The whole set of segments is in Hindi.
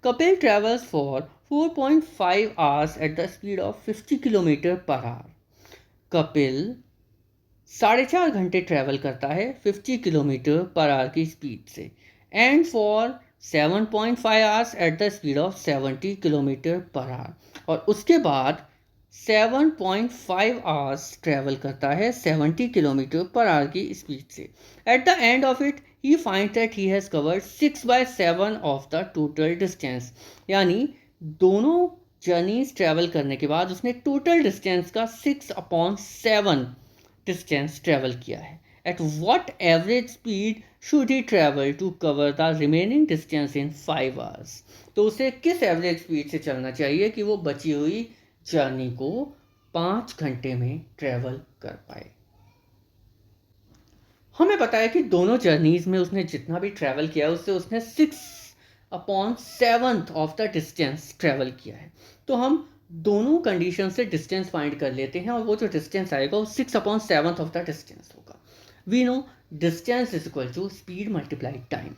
Kapil travels for 4.5 hours at the speed of 50 kilometre per our. Kapil 4.5 घंटे ट्रैवल करता है 50 किलोमीटर पर आवर की स्पीड से, and for 7.5 hours at the speed of 70 kilometre per our. और उसके बाद 7.5 आवर्स ट्रैवल करता है 70 किलोमीटर पर आवर की स्पीड से। At the end of it he find that he has covered 6/7 of the total distance. यानी दोनों जर्नीज ट्रैवल करने के बाद उसने टोटल डिस्टेंस का 6/7 डिस्टेंस ट्रैवल किया है। At what average speed should he travel to cover the remaining distance in 5 hours. तो उसे किस एवरेज स्पीड से चलना चाहिए कि वो बची हुई जर्नी को 5 घंटे में ट्रैवल कर पाए। हमें पता है कि दोनों जर्नीज में उसने जितना भी ट्रैवल किया उससे उसने 6/7 ऑफ द डिस्टेंस ट्रैवल किया है। तो हम दोनों कंडीशन से डिस्टेंस फाइंड कर लेते हैं और वो जो डिस्टेंस आएगा वो 6/7 ऑफ द डिस्टेंस होगा। We know distance is equal to speed multiply time.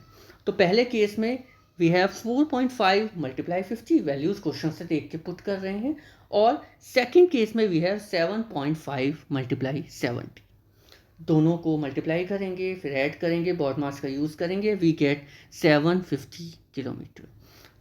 तो पहले केस में we have 4.5 multiply 50, values question से देख के पुट कर रहे हैं। और सेकंड केस में वी हैव 7.5 मल्टीप्लाई 70। दोनों को मल्टीप्लाई करेंगे, फिर ऐड करेंगे, बॉड मास का यूज़ करेंगे, वी गेट 750 किलोमीटर।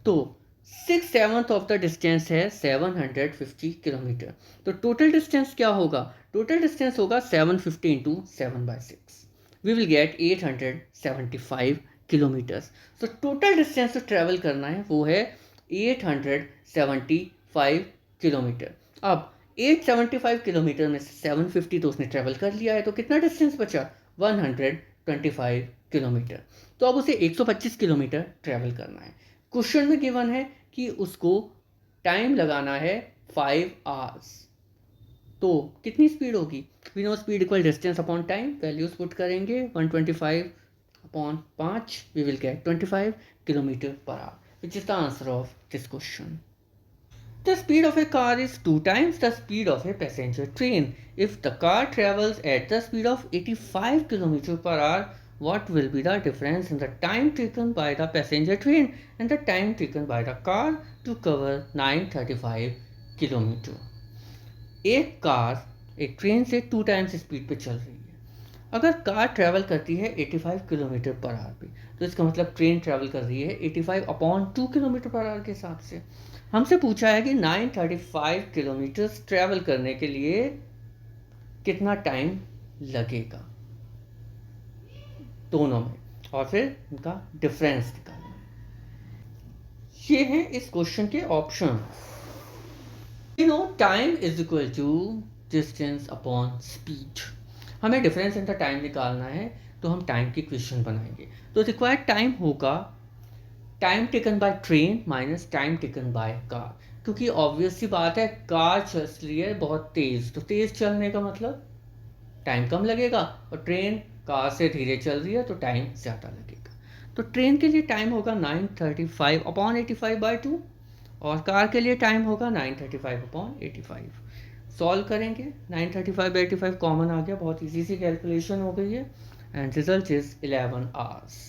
तो 6/7 ऑफ द डिस्टेंस है 750 किलोमीटर। तो टोटल डिस्टेंस क्या होगा? टोटल डिस्टेंस होगा 750 into 7/6। We will get 875 kilometres. तो टोटल डिस्टेंस जो ट्रैवल करना है वो है 875 किलोमीटर। अब 875 किलोमीटर में से 750 तो उसने ट्रैवल कर लिया है, तो कितना डिस्टेंस बचा? 125 किलोमीटर। तो अब उसे 125 किलोमीटर ट्रैवल करना है। क्वेश्चन में गिवन है कि उसको टाइम लगाना है 5 आवर्स। तो कितनी स्पीड होगी? We know speed equal distance upon time. Values put करेंगे, 125 upon 5, we will get 25 kilometre per hour, which is the answer of this question. The speed of a car is 2 times the speed of a passenger train. If the car travels at the speed of 85 km per hour, what will be the difference in the time taken by the passenger train and the time taken by the car to cover 935 km? एक कार एक ट्रेन से 2 टाइम्स स्पीड पे चल रही है। अगर कार ट्रैवल करती है 85 किलोमीटर पर आवर पे, तो इसका मतलब ट्रेन ट्रैवल कर रही है 85/2 किलोमीटर पर आवर के हिसाब से। हमसे पूछा है कि 935 किलोमीटर्स ट्रैवल करने के लिए कितना टाइम लगेगा दोनों में, और फिर इनका डिफरेंस निकालना है। ये है इस क्वेश्चन के option. You know time is equal to distance upon speed. हमें डिफरेंस इन द टाइम निकालना है, तो हम टाइम की क्वेश्चन बनाएंगे। तो रिक्वायर्ड टाइम होगा time taken by train minus time taken by car. क्योंकि ऑब्वियस सी बात है, कार चल रही है बहुत तेज़, तो तेज़ चलने का मतलब टाइम कम लगेगा, और ट्रेन कार से धीरे चल रही है तो टाइम ज़्यादा लगेगा। तो ट्रेन के लिए टाइम होगा 935/85/2, और कार के लिए टाइम होगा 935/85। सॉल्व करेंगे, 935/85 कॉमन आ गया, बहुत ईजी सी कैलकुलेशन हो गई है, एंड रिजल्ट इज 11 आवर्स।